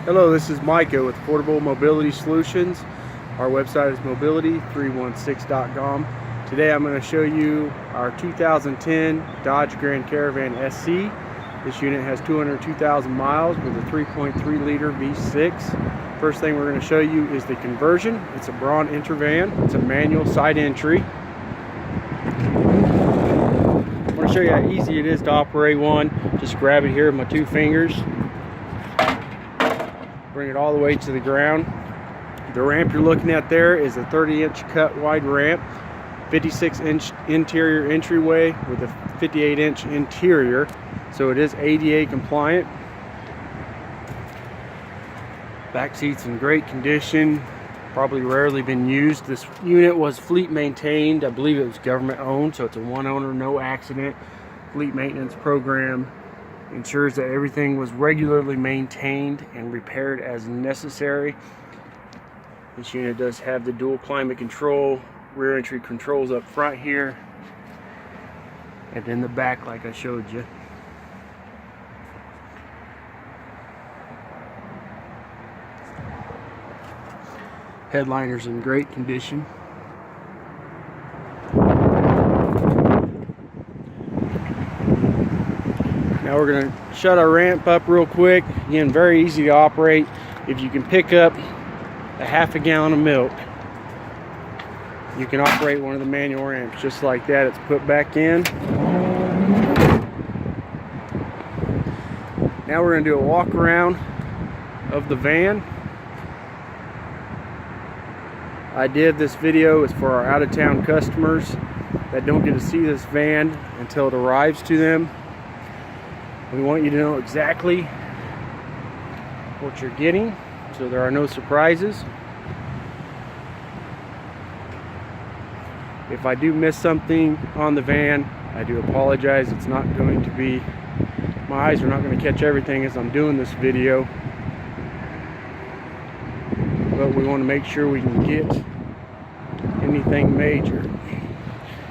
Hello, this is Micah with Portable Mobility Solutions. Our website is mobility316.com. Today I'm going to show you our 2010 Dodge Grand Caravan SC. This unit has 202,000 miles with a 3.3 liter V6. First thing we're going to show you is the conversion. It's a Braun Intervan. It's a manual side entry. I'm going to show you how easy it is to operate one. Just grab it here with my two fingers. Bring it all the way to the ground. The ramp you're looking at there is a 30-inch cut wide ramp, 56-inch interior entryway with a 58-inch interior, so it is ADA compliant. Back seats in great condition, probably rarely been used. This unit was fleet maintained. I believe it was government owned, so it's a one owner, no accident fleet maintenance program. Ensures that everything was regularly maintained and repaired as necessary. This unit does have the dual climate control, rear entry controls up front here, and then the back like I showed you. Headliner's in great condition. Now we're going to shut our ramp up real quick. Again, very easy to operate. If you can pick up a half a gallon of milk, you can operate one of the manual ramps just like that. It's put back in. Now we're going to do a walk around of the van. Idea of this video is for our out-of-town customers that don't get to see this van until it arrives to them. We want you to know exactly what you're getting, so there are no surprises. If I do miss something on the van, I do apologize. It's not going to be, my eyes are not going to catch everything as I'm doing this video, but we want to make sure we can get anything major.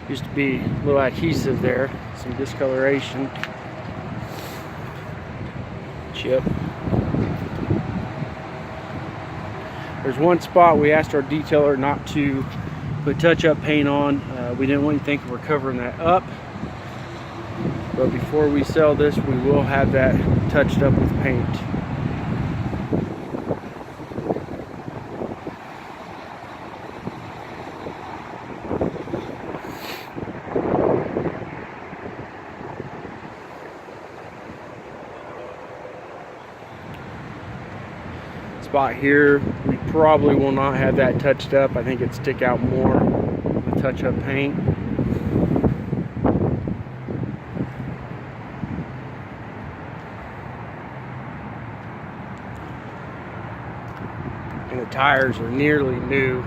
Used to be a little adhesive there, some discoloration. Chip. There's one spot we asked our detailer not to put touch-up paint on. We didn't want you to think we're covering that up, but before we sell this, we will have that touched up with paint. Spot here, we probably will not have that touched up. I think it'd stick out more with touch-up paint. And the tires are nearly new.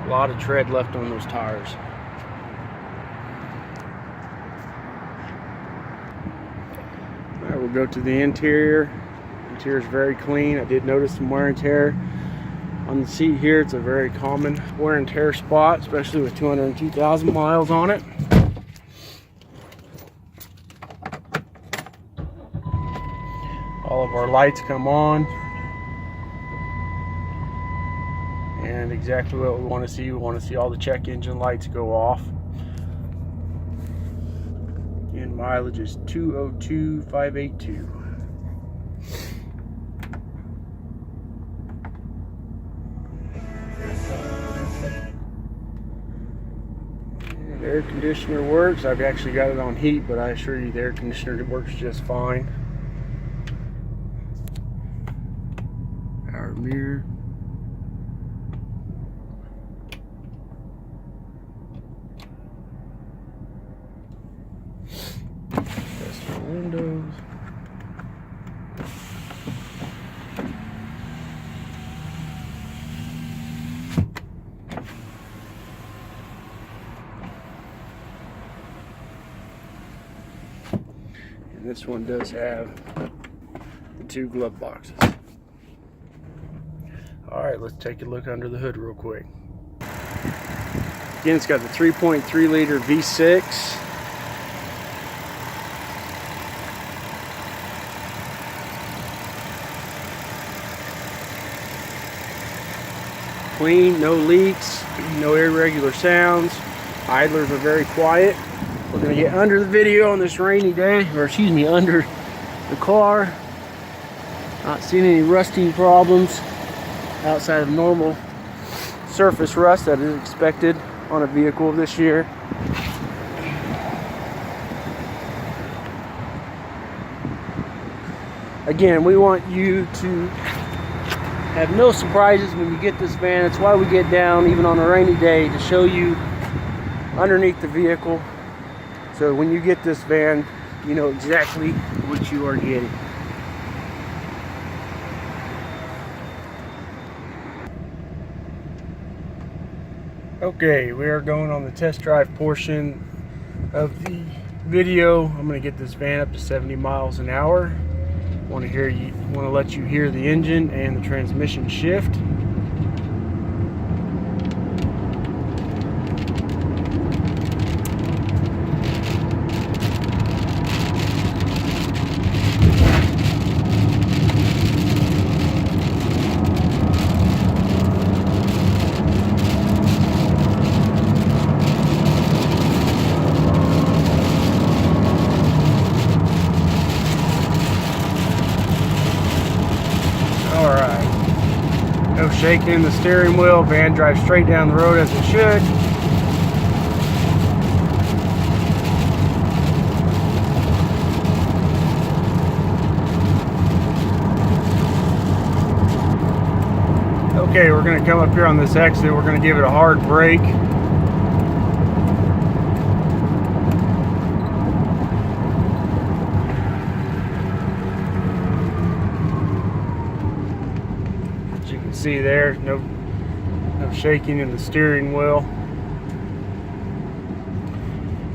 A lot of tread left on those tires. All right, we'll go to the interior. Interior is very clean. I did notice some wear and tear on the seat here. It's a very common wear and tear spot, especially with 202,000 miles on it. All of our lights come on, and exactly what we want to see. We want to see all the check engine lights go off. And mileage is 202,582. Air conditioner works. I've actually got it on heat, but I assure you the air conditioner works just fine. Our mirror. Test our windows. This one does have the two glove boxes. Alright, let's take a look under the hood real quick. Again, it's got the 3.3 liter V6. clean, no leaks, no irregular sounds. Idlers are very quiet. We're gonna get under the video on this rainy day, or excuse me, under the car. Not seeing any rusting problems outside of normal surface rust that is expected on a vehicle this year. Again, we want you to have no surprises when you get this van. That's why we get down even on a rainy day, to show you underneath the vehicle, so when you get this van you know exactly what you are getting. Okay, we are going on the test drive portion of the video. I'm going to get this van up to 70 miles an hour. Want to let you hear the engine and the transmission shift. No shaking in the steering wheel. Van drives straight down the road as it should. Okay, we're going to come up here on this exit. We're going to give it a hard brake. See there, no shaking in the steering wheel.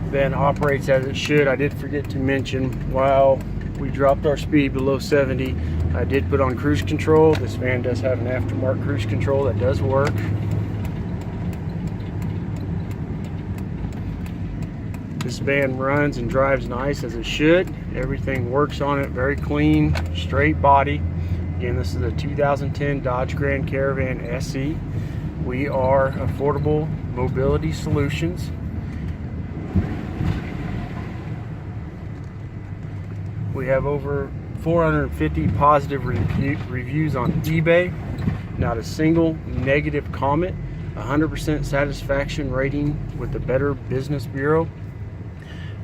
Van operates as it should. I did forget to mention, while we dropped our speed below 70, I did put on cruise control. This van does have an aftermarket cruise control that does work. This van runs and drives nice as it should. Everything works on it, very clean, straight body. Again, this is a 2010 Dodge Grand Caravan SE. We are Affordable Mobility Solutions. We have over 450 positive reviews on eBay. Not a single negative comment. 100% satisfaction rating with the Better Business Bureau.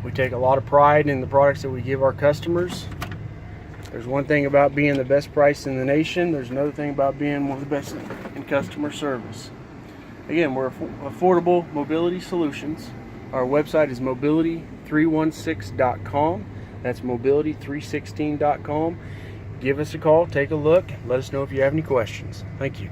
We take a lot of pride in the products that we give our customers. There's one thing about being the best price in the nation. There's another thing about being one of the best in customer service. Again, we're Affordable Mobility Solutions. Our website is mobility316.com. That's mobility316.com. Give us a call, take a look, let us know if you have any questions. Thank you.